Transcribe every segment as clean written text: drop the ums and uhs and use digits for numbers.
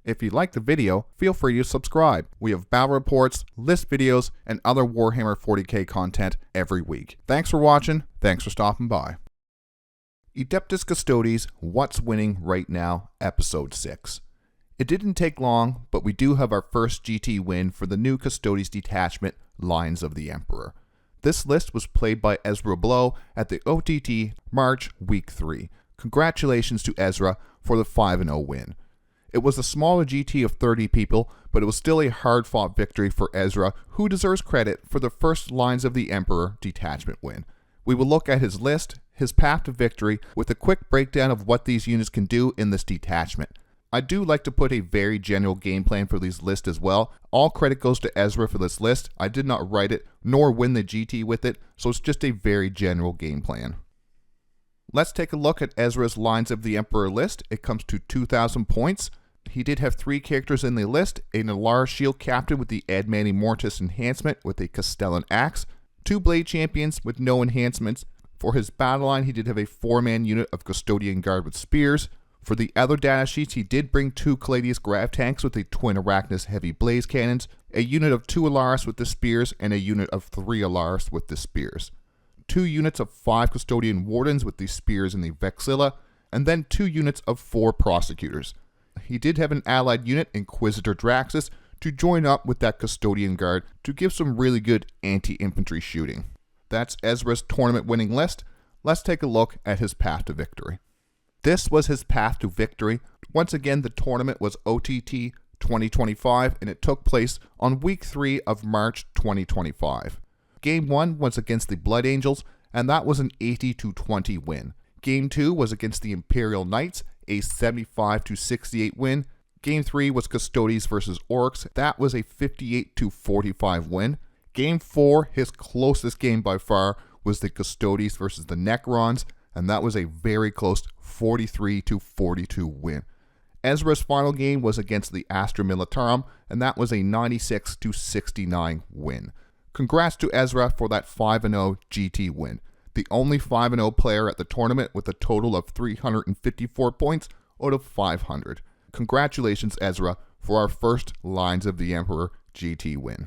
If you liked the video, feel free to subscribe. We have battle reports, list videos, and other Warhammer 40K content every week. Thanks for watching, thanks for stopping by. Adeptus Custodes, What's Winning Right Now, Episode 6. It didn't take long, but we do have our first GT win for the new Custodes detachment, Lines of the Emperor. This list was played by Ezra Blow at the OTT March Week 3. Congratulations to Ezra for the 5-0 win. It was a smaller GT of 30 people, but it was still a hard-fought victory for Ezra, who deserves credit for the first Lines of the Emperor detachment win. We will look at his list, his path to victory, with a quick breakdown of what these units can do in this detachment. I do like to put a very general game plan for these lists as well. All credit goes to Ezra for this list. I did not write it, nor win the GT with it, so it's just a very general game plan. Let's take a look at Ezra's Lines of the Emperor list. It comes to 2,000 points. He did have 3 characters in the list, an Allarus Shield-Captain with the Adamantium Mortis enhancement with a Custodian axe, 2 Bladechampions with no enhancements. For his battle line, he did have a 4-man unit of Custodian Guard with spears. For the other data sheets, he did bring 2 Caladius Grav-tanks with the Twin Arachnus heavy blaze cannons, a unit of 2 Allarus with the spears, and a unit of 3 Allarus with the spears. 2 units of 5 Custodian Wardens with the spears and the Vexilla, and then 2 units of 4 Prosecutors. He did have an allied unit, Inquisitor Draxus, to join up with that Custodian Guard to give some really good anti-infantry shooting. That's Ezra's tournament winning list. Let's take a look at his path to victory. This was his path to victory. Once again, the tournament was OTT 2025 and it took place on week 3 of March 2025. Game 1 was against the Blood Angels and that was an 80-20 win. Game 2 was against the Imperial Knights, a 75-68 win. Game 3 was Custodes versus Orcs. That was a 58-45 win. Game 4, his closest game by far, was the Custodes versus the Necrons, and that was a very close 43-42 win. Ezra's final game was against the Astra Militarum, and that was a 96-69 win. Congrats to Ezra for that 5-0 GT win. The only 5-0 player at the tournament with a total of 354 points out of 500. Congratulations, Ezra, for our first Lines of the Emperor GT win.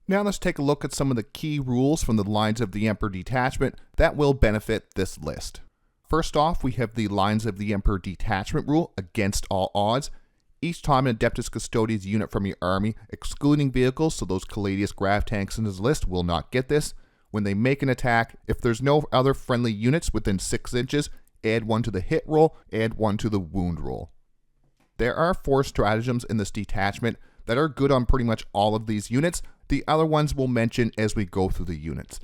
Now let's take a look at some of the key rules from the Lines of the Emperor detachment that will benefit this list. First off, we have the Lines of the Emperor detachment rule, against all odds. Each time an Adeptus Custodes unit from your army, excluding vehicles, so those Caladius Grav-tanks in his list will not get this. When they make an attack, if there's no other friendly units within 6 inches, add 1 to the hit roll, add 1 to the wound roll. There are 4 stratagems in this detachment that are good on pretty much all of these units. The other ones we'll mention as we go through the units.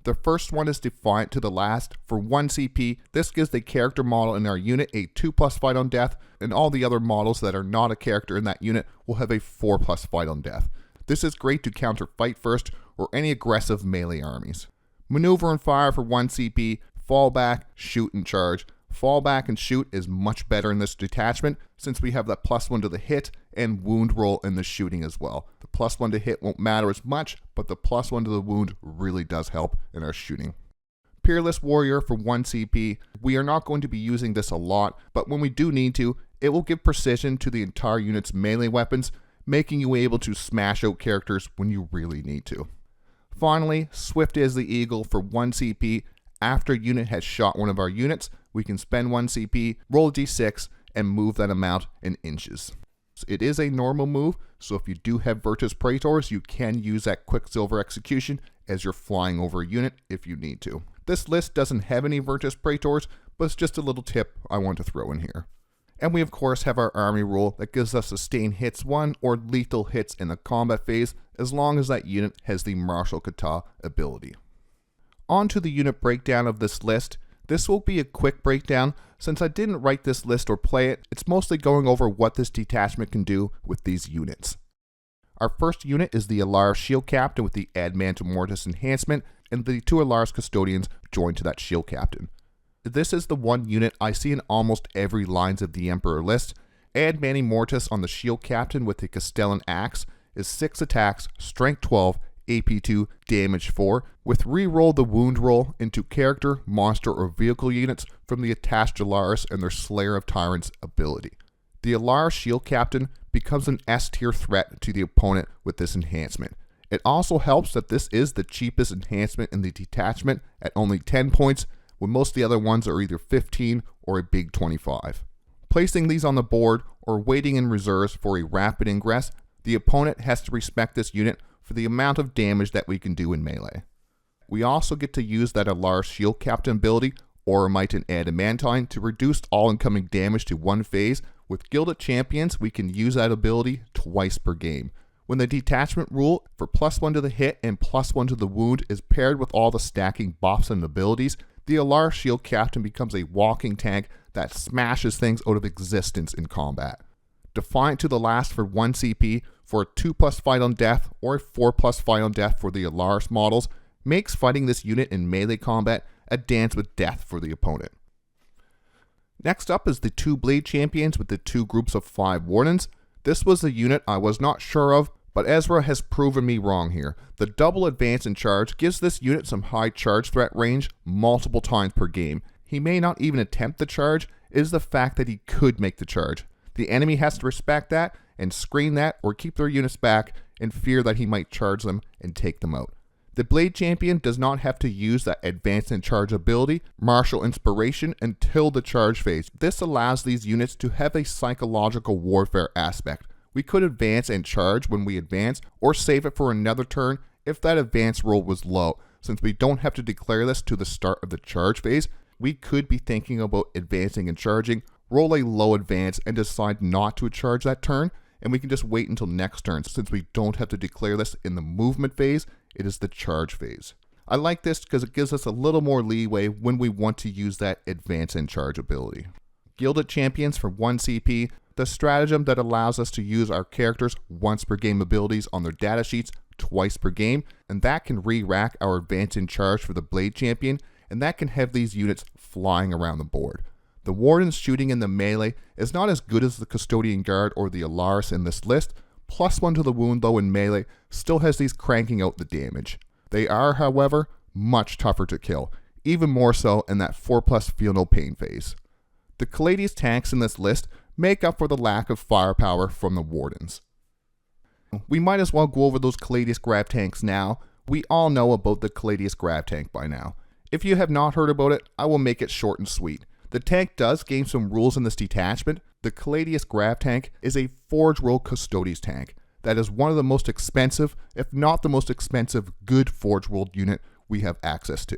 The first one is Defiant to the Last. For 1 CP, this gives the character model in our unit a 2+ fight on death, and all the other models that are not a character in that unit will have a 4+ fight on death. This is great to counter Fight First or any aggressive melee armies. Maneuver and Fire for 1 CP, Fall Back, Shoot and Charge. Fall Back and Shoot is much better in this detachment since we have that +1 to the hit and wound roll in the shooting as well. The +1 to hit won't matter as much, but the +1 to the wound really does help in our shooting. Peerless Warrior for 1 CP. We are not going to be using this a lot, but when we do need to, it will give precision to the entire unit's melee weapons, making you able to smash out characters when you really need to. Finally, Swift as the Eagle for 1 CP. After a unit has shot one of our units, we can spend 1 CP, roll a d6, and move that amount in inches. It is a normal move, so if you do have Virtus Praetors, you can use that Quicksilver Execution as you're flying over a unit if you need to. This list doesn't have any Virtus Praetors, but it's just a little tip I want to throw in here. And we of course have our army rule that gives us sustained hits 1 or lethal hits in the combat phase as long as that unit has the Martial Kata ability. On to the unit breakdown of this list. This will be a quick breakdown since I didn't write this list or play it. It's mostly going over what this detachment can do with these units. Our first unit is the Allarus Shield-Captain with the Adamantium Mortis enhancement and the 2 Allarus Custodians joined to that Shield-Captain. This is the one unit I see in almost every Lines of the Emperor list. Adamantium Mortis on the Shield-Captain with the Custodian axe is 6 attacks, strength 12, AP 2, damage 4, with reroll the wound roll into character, monster, or vehicle units from the attached Allarus and their Slayer of Tyrants ability. The Allarus Shield-Captain becomes an S tier threat to the opponent with this enhancement. It also helps that this is the cheapest enhancement in the detachment at only 10 points, when most of the other ones are either 15 or a big 25. Placing these on the board or waiting in reserves for a rapid ingress, the opponent has to respect this unit for the amount of damage that we can do in melee. We also get to use that Allarus Shield-Captain ability, Oromite and Adamantine, to reduce all incoming damage to one phase. With Gilded Champions, we can use that ability twice per game. When the detachment rule for +1 to the hit and +1 to the wound is paired with all the stacking buffs and abilities, the Allarus Shield-Captain becomes a walking tank that smashes things out of existence in combat. Defiant to the last for 1 CP for a 2+ fight on death or a 4+ fight on death for the Allarus models makes fighting this unit in melee combat a dance with death for the opponent. Next up is the 2 Bladechampions with the 2 groups of 5 Wardens. This was a unit I was not sure of, but Ezra has proven me wrong here. The double advance and charge gives this unit some high charge threat range multiple times per game. He may not even attempt the charge, it is the fact that he could make the charge. The enemy has to respect that and screen that or keep their units back in fear that he might charge them and take them out. The Bladechampion does not have to use that advance and charge ability, martial inspiration, until the charge phase. This allows these units to have a psychological warfare aspect. We could advance and charge when we advance, or save it for another turn if that advance roll was low. Since we don't have to declare this to the start of the charge phase, we could be thinking about advancing and charging, roll a low advance and decide not to charge that turn, and we can just wait until next turn. Since we don't have to declare this in the movement phase, it is the charge phase. I like this because it gives us a little more leeway when we want to use that advance and charge ability. Gilded Champions for 1 CP, the stratagem that allows us to use our characters once per game abilities on their data sheets twice per game, and that can re-rack our advance and charge for the Bladechampion, and that can have these units flying around the board. The Wardens shooting in the melee is not as good as the Custodian Guard or the Allarus in this list. +1 to the wound though in melee still has these cranking out the damage. They are, however, much tougher to kill, even more so in that 4+ feel no pain phase. The Caladius tanks in this list make up for the lack of firepower from the Wardens. We might as well go over those Caladius Grav-tanks now. We all know about the Caladius Grav-tank by now. If you have not heard about it, I will make it short and sweet. The tank does gain some rules in this detachment. The Caladius Grav-tank is a Forge World Custodes tank that is one of the most expensive, if not the most expensive, good Forge World unit we have access to.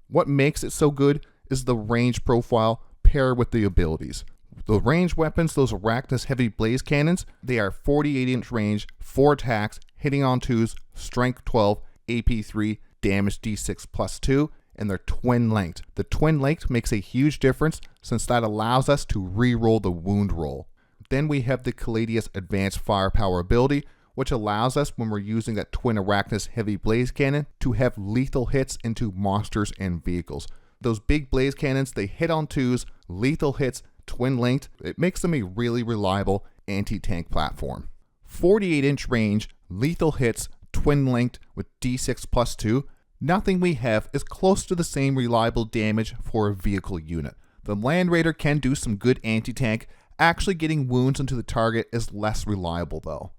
What makes it so good is the range profile paired with the abilities. The ranged weapons, those Arachnus heavy blaze cannons, they are 48-inch range, 4 attacks, hitting on 2s, strength 12, AP 3, damage D6 +2, and they're twin linked. The twin linked makes a huge difference since that allows us to re-roll the wound roll. Then we have the Caladius advanced firepower ability, which allows us, when we're using that twin Arachnus heavy blaze cannon, to have lethal hits into monsters and vehicles. Those big blaze cannons, they hit on 2s, lethal hits, twin linked. It makes them a really reliable anti-tank platform. 48-inch range, lethal hits, twin linked with D6 +2. Nothing we have is close to the same reliable damage for a vehicle unit. The Land Raider can do some good anti-tank. Actually getting wounds into the target is less reliable though.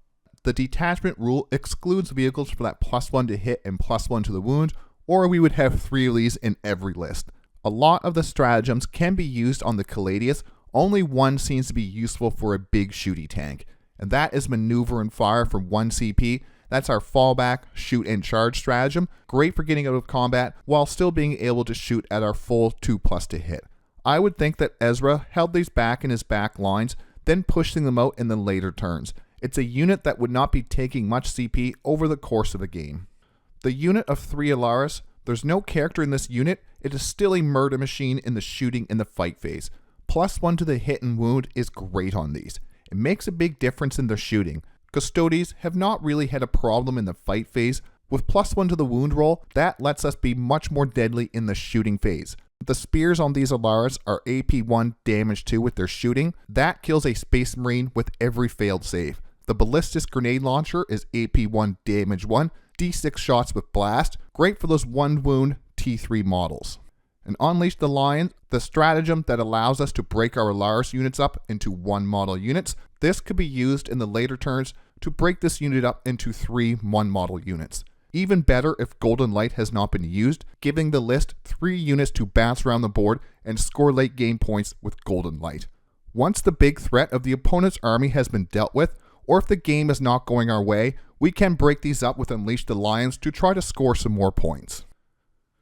The detachment rule excludes vehicles for that +1 to hit and +1 to the wound, or we would have 3 of these in every list. A lot of the stratagems can be used on the Caladius. Only one seems to be useful for a big shooty tank, and that is maneuver and fire for 1 CP. That's our fallback, shoot and charge stratagem. Great for getting out of combat while still being able to shoot at our full 2+ to hit. I would think that Ezra held these back in his back lines, then pushing them out in the later turns. It's a unit that would not be taking much CP over the course of a game. The unit of 3 Allarus, there's no character in this unit. It is still a murder machine in the shooting and the fight phase. +1 to the hit and wound is great on these. It makes a big difference in their shooting. Custodes have not really had a problem in the fight phase. With +1 to the wound roll, that lets us be much more deadly in the shooting phase. The spears on these Allarus are AP 1, damage 2 with their shooting. That kills a Space Marine with every failed save. The Ballistic Grenade Launcher is AP 1, damage 1, D6 shots with blast, great for those 1 wound T3 models. And Unleash the Lion, the stratagem that allows us to break our Allarus units up into 1 model units. This could be used in the later turns to break this unit up into 3 1 model units. Even better if Golden Light has not been used, giving the list 3 units to bounce around the board and score late game points with Golden Light. Once the big threat of the opponent's army has been dealt with, or if the game is not going our way, we can break these up with Unleash the Lions to try to score some more points.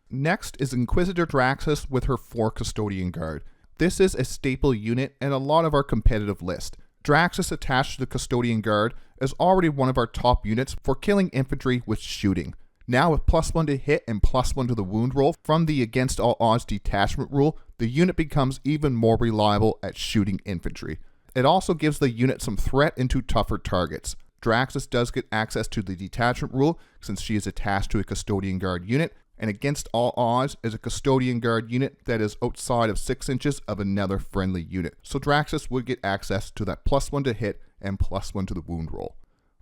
Next is Inquisitor Draxus with her 4 Custodian Guard. This is a staple unit in a lot of our competitive list. Draxus attached to the Custodian Guard is already one of our top units for killing infantry with shooting. Now with +1 to hit and +1 to the wound roll from the Against All Odds detachment rule, the unit becomes even more reliable at shooting infantry. It also gives the unit some threat into tougher targets. Draxus does get access to the detachment rule since she is attached to a Custodian Guard unit, and Against All Odds is a Custodian Guard unit that is outside of 6 inches of another friendly unit. So Draxus would get access to that +1 to hit and +1 to the wound roll.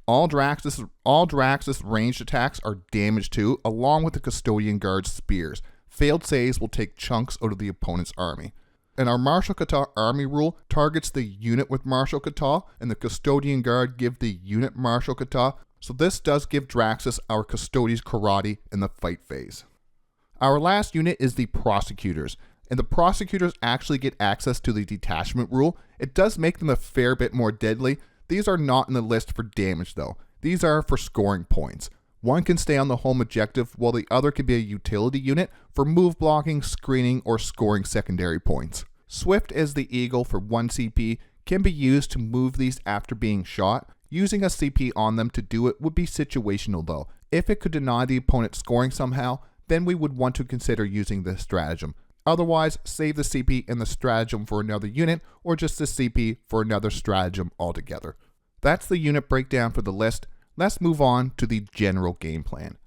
All Draxus ranged attacks are damage too, along with the Custodian Guard's spears. Failed saves will take chunks out of the opponent's army. And our Martial Kata army rule targets the unit with Martial Kata, and the Custodian Guard give the unit Martial Kata, so this does give Draxus our Custodes karate in the fight phase. Our last unit is the Prosecutors, and the Prosecutors actually get access to the detachment rule. It does make them a fair bit more deadly. These are not in the list for damage though. These are for scoring points. One can stay on the home objective while the other can be a utility unit for move blocking, screening, or scoring secondary points. Swift as the Eagle for 1 CP can be used to move these after being shot. Using a CP on them to do it would be situational though. If it could deny the opponent scoring somehow, then we would want to consider using this stratagem. Otherwise, save the CP and the stratagem for another unit, or just the CP for another stratagem altogether. That's the unit breakdown for the list. Let's move on to the general game plan.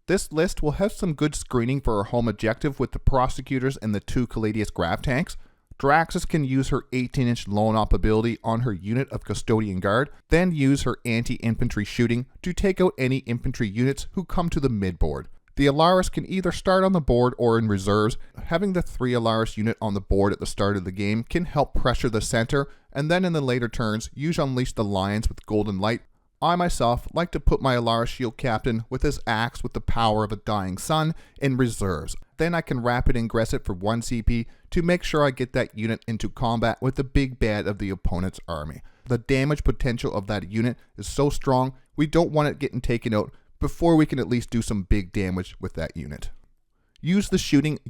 This list will have some good screening for our home objective with the Prosecutors and the 2 Caladius Grav-tanks. Draxus can use her 18-inch blown-up ability on her unit of Custodian Guard, then use her anti-infantry shooting to take out any infantry units who come to the mid-board. The Allarus can either start on the board or in reserves. Having the 3 Allarus unit on the board at the start of the game can help pressure the center, and then in the later turns, use Unleash the Lions with Golden Light. I myself like to put my Allarus Shield-Captain with his axe with the power of a dying sun in reserves. Then I can rapid ingress it for 1 CP to make sure I get that unit into combat with the big bad of the opponent's army. The damage potential of that unit is so strong, we don't want it getting taken out before we can at least do some big damage with that unit. Use the shooting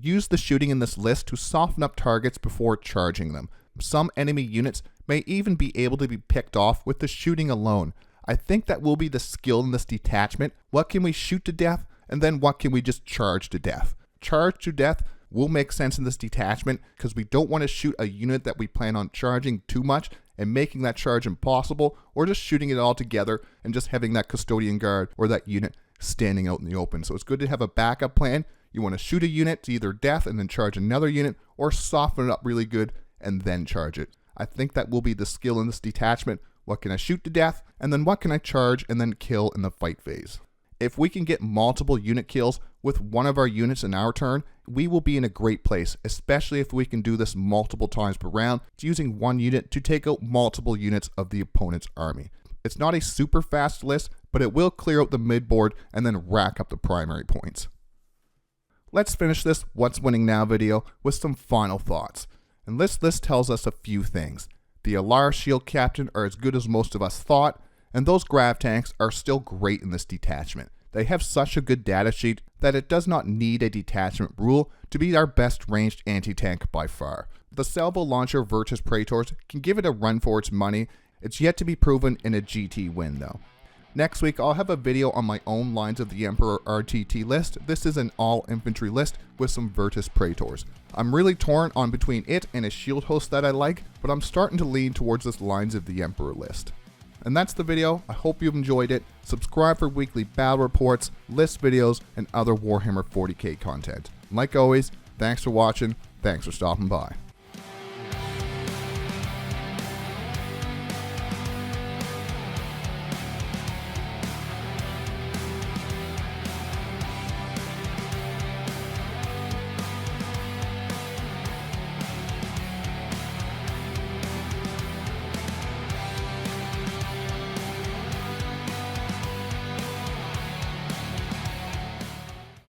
in this list to soften up targets before charging them. Some enemy units may even be able to be picked off with the shooting alone. I think that will be the skill in this detachment. What can we shoot to death, and then what can we just charge to death? Charge to death will make sense in this detachment because we don't want to shoot a unit that we plan on charging too much and making that charge impossible, or just shooting it all together and just having that Custodian Guard or that unit standing out in the open. So it's good to have a backup plan. You want to shoot a unit to either death and then charge another unit, or soften it up really good and then charge it. I think that will be the skill in this detachment. What can I shoot to death, and then what can I charge and then kill in the fight phase? If we can get multiple unit kills with one of our units in our turn, we will be in a great place, especially if we can do this multiple times per round, using 1 unit to take out multiple units of the opponent's army. It's not a super fast list, but it will clear out the mid-board and then rack up the primary points. Let's finish this What's Winning Now video with some final thoughts. And this list tells us a few things. The Allarus Shield-Captain are as good as most of us thought, and those Grav-tanks are still great in this detachment. They have such a good data sheet that it does not need a detachment rule to be our best ranged anti-tank by far. The Salvo Launcher Virtus Praetors can give it a run for its money. It's yet to be proven in a GT win though. Next week I'll have a video on my own Lines of the Emperor RTT list. This is an all infantry list with some Virtus Praetors. I'm really torn on between it and a shield host that I like, but I'm starting to lean towards this Lines of the Emperor list. And that's the video. I hope you've enjoyed it. Subscribe for weekly battle reports, list videos, and other Warhammer 40K content. And like always, thanks for watching. Thanks for stopping by.